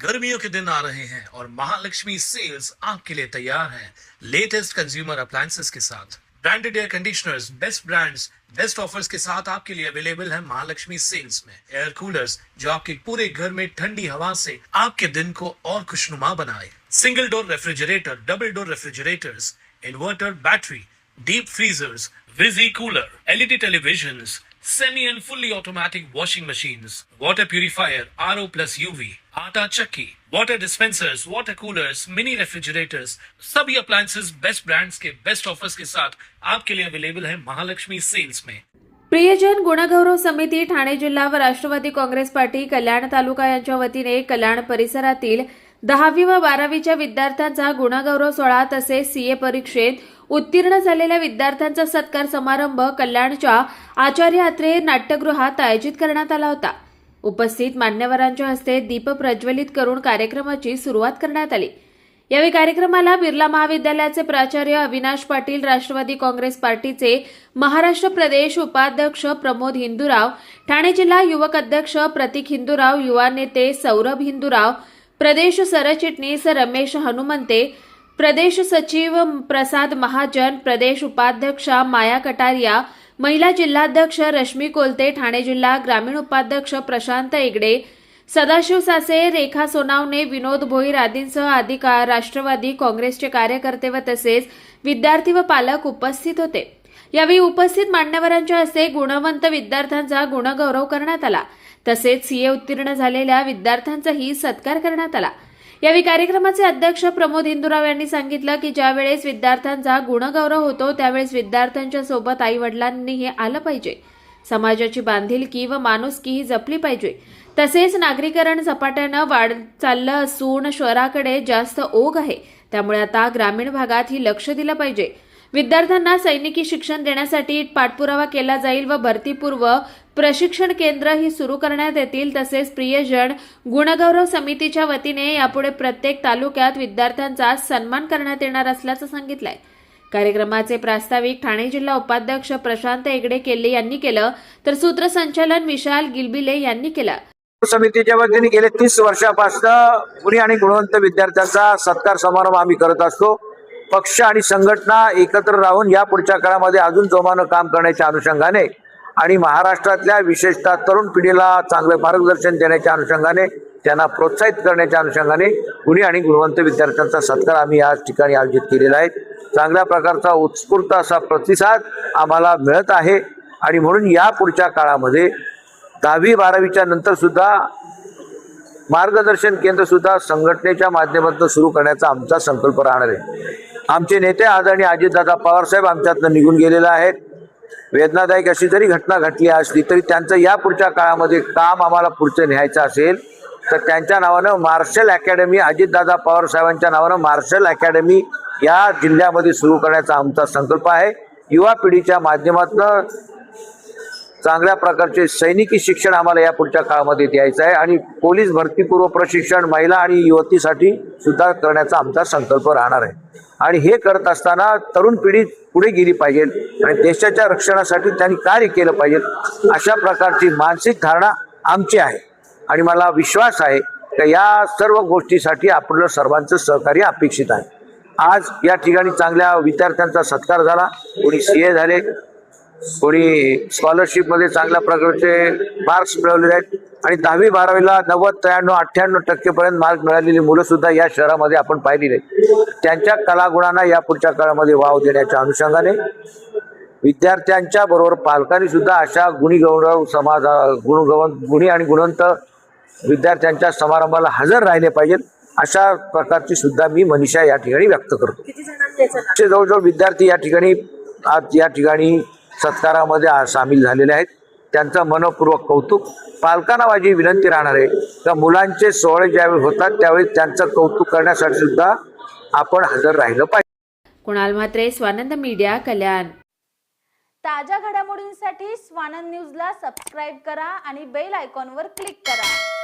गर्मियों के दिन आ रहे हैं और महालक्ष्मी सेल्स आपके लिए तैयार है लेटेस्ट कंज्यूमर अप्लायंसेस के साथ। Branded air conditioners, best brands, best offers के साथ आपके लिए अवेलेबल है महालक्ष्मी सेल्स में। एयर कूलर्स जो आपके पूरे घर में ठंडी हवा से आपके दिन को और खुशनुमा बनाए। Single door refrigerator, double door refrigerators, inverter battery, deep freezers, visi cooler, LED televisions, semi and fully automatic washing machines, water purifier, RO plus UV, आटा चक्की, water dispensers, water coolers, mini refrigerators, सभी appliances best brands के best offers के साथ आपके लिए available है Mahalaxmi sales में। प्रियजन गुणगौरव समिती ठाणे जिल्हा व राष्ट्रवादी काँग्रेस पार्टी कल्याण तालुका यांच्या वतीने कल्याण परिसरातील 10वी व 12वीच्या विद्यार्थ्यांचा गुणगौरव सोहळा तसेच सीए परीक्षेत उत्तीर्ण झालेल्या विद्यार्थ्यांचा सत्कार समारंभ कल्याणच्या आचार्य अत्रे नाट्यगृहात आयोजित करण्यात आला होता। उपस्थित मान्यवरांच्या हस्ते दीप प्रज्वलित करून कार्यक्रमाची सुरुवात करण्यात आली। यावेळी कार्यक्रमाला बिर्ला महाविद्यालयाचे प्राचार्य अविनाश पाटील, राष्ट्रवादी काँग्रेस पार्टीचे महाराष्ट्र प्रदेश उपाध्यक्ष प्रमोद हिंदूराव, ठाणे जिल्हा युवक अध्यक्ष प्रतीक हिंदूराव, युवा नेते सौरभ हिंदूराव, प्रदेश सरचिटणीस रमेश हनुमंते, प्रदेश सचिव प्रसाद महाजन, प्रदेश उपाध्यक्षा माया कटारिया, महिला जिल्हाध्यक्ष रश्मी कोलते, ठाणे जिल्हा ग्रामीण उपाध्यक्ष प्रशांत एगडे, सदाशिव सासे, रेखा सोनावणे, विनोद भोईर आदींसह अधिक राष्ट्रवादी काँग्रेसचे कार्यकर्ते व तसेच विद्यार्थी व पालक उपस्थित होते। यावेळी उपस्थित मान्यवरांच्या हस्ते गुणवंत विद्यार्थ्यांचा गुणगौरव करण्यात आला। तसेच सीए उत्तीर्ण झालेल्या विद्यार्थ्यांचाही सत्कार करण्यात आला। यावेळी कार्यक्रमाचे अध्यक्ष प्रमोद हिंदूराव यांनी सांगितलं की ज्यावेळेस विद्यार्थ्यांचा गुणगौरव होतो त्यावेळेस विद्यार्थ्यांच्या सोबत आई वडिलांनीही आलं पाहिजे। समाजाची बांधिलकी व माणुसकीही जपली पाहिजे। तसेच नागरीकरण झपाट्यानं वाढत चाललं असून शहराकडे जास्त ओघ आहे, त्यामुळे आता ग्रामीण भागातही लक्ष दिलं पाहिजे। विद्यार्थ्यांना सैनिकी शिक्षण देण्यासाठी पाठपुरावा केला जाईल व भरतीपूर्व प्रशिक्षण केंद्र ही सुरू करण्यात येतील। तसेच प्रियजन गुणगौरव समितीच्या वतीने यापुढे प्रत्येक तालुक्यात विद्यार्थ्यांचा सन्मान करण्यात येणार असल्याचं सांगितलंय। कार्यक्रमाचे प्रास्ताविक ठाणे जिल्हा उपाध्यक्ष प्रशांत एगडे केल्ले यांनी केलं, तर सूत्रसंचालन विशाल गिलबिले यांनी केलं। समितीच्या वतीने गेले 30 वर्षापासून गुणी आणि गुणवंत विद्यार्थ्यांचा सत्कार समारंभ आम्ही करत असतो। पक्ष आणि संघटना एकत्र राहून या पुढच्या काळामध्ये अजून जोमानं काम करण्याच्या अनुषंगाने आणि महाराष्ट्रातल्या विशेषतः तरुण पिढीला चांगले मार्गदर्शन देण्याच्या अनुषंगाने, त्यांना प्रोत्साहित करण्याच्या अनुषंगाने गुणी आणि गुणवंत विद्यार्थ्यांचा सत्कार आम्ही या ठिकाणी आयोजित केलेला आहे। चांगल्या प्रकारचा उत्स्फूर्त असा प्रतिसाद आम्हाला मिळत आहे आणि म्हणून या पुढच्या काळामध्ये 10वी 12वीच्या नंतर सुद्धा मार्गदर्शन केंद्र सुद्धा संघटनेच्या माध्यमातून सुरू करण्याचा आमचा संकल्प राहणार आहे। आमचे नेते आदरणीय अजितदादा पवार साहेब आमच्यातनं निघून गेलेले आहेत। वेदनादायक अशी जरी घटना घडली असली तरी त्यांचं या पुढच्या काळामध्ये काम आम्हाला पुढचं न्यायचं असेल तर त्यांच्या नावानं मार्शल अकॅडमी, अजितदादा पवार साहेबांच्या नावानं मार्शल अकॅडमी या जिल्ह्यामध्ये सुरू करण्याचा आमचा संकल्प आहे। युवा पिढीच्या माध्यमातून चांगल्या प्रकारचे सैनिकी शिक्षण आम्हाला या पुढच्या काळामध्ये द्यायचं आहे आणि पोलीस भरतीपूर्व प्रशिक्षण महिला आणि युवतीसाठी सुद्धा करण्याचा आमचा संकल्प राहणार आहे। आणि हे करत असताना तरुण पिढी पुढे गेली पाहिजे आणि देशाच्या रक्षणासाठी त्यांनी कार्य केलं पाहिजे, अशा प्रकारची मानसिक धारणा आमची आहे आणि मला विश्वास आहे की या सर्व गोष्टीसाठी आपलं सर्वांचं सहकार्य अपेक्षित आहे। आज या ठिकाणी चांगल्या विद्यार्थ्यांचा सत्कार झाला, कोणी सीए झाले, कोणी स्कॉलरशिपमध्ये चांगल्या प्रकारचे मार्क्स मिळवलेले आहेत आणि 10वी 12वीला 90, 93, 98% पर्यंत मार्क मिळालेली मुलं सुद्धा या शहरामध्ये आपण पाहिलेली आहेत। त्यांच्या कलागुणांना या पुढच्या काळामध्ये वाव देण्याच्या अनुषंगाने विद्यार्थ्यांच्या बरोबर पालकांनी सुद्धा अशा गुणी आणि गुणवंत विद्यार्थ्यांच्या समारंभाला हजर राहिले पाहिजेत, अशा प्रकारची सुद्धा मी मनीषा या ठिकाणी व्यक्त करतो। जवळजवळ विद्यार्थी या ठिकाणी आज या ठिकाणी सत्कारामध्ये सामील झालेले आहेत, त्यांचं मनपूर्वक कौतुक। पालकांना माझी विनंती राहणार आहे का मुलांचे सोहळे ज्यावेळी होतात त्यावेळी त्यांचं कौतुक करण्यासाठी सुद्धा आपण हजर राहिलं पाहिजे। कुणाल म्हात्रे, स्वानंद मीडिया, कल्याण। ताज्या घडामोडींसाठी स्वानंद न्यूजला सबस्क्राईब करा आणि बेल आयकॉनवर क्लिक करा।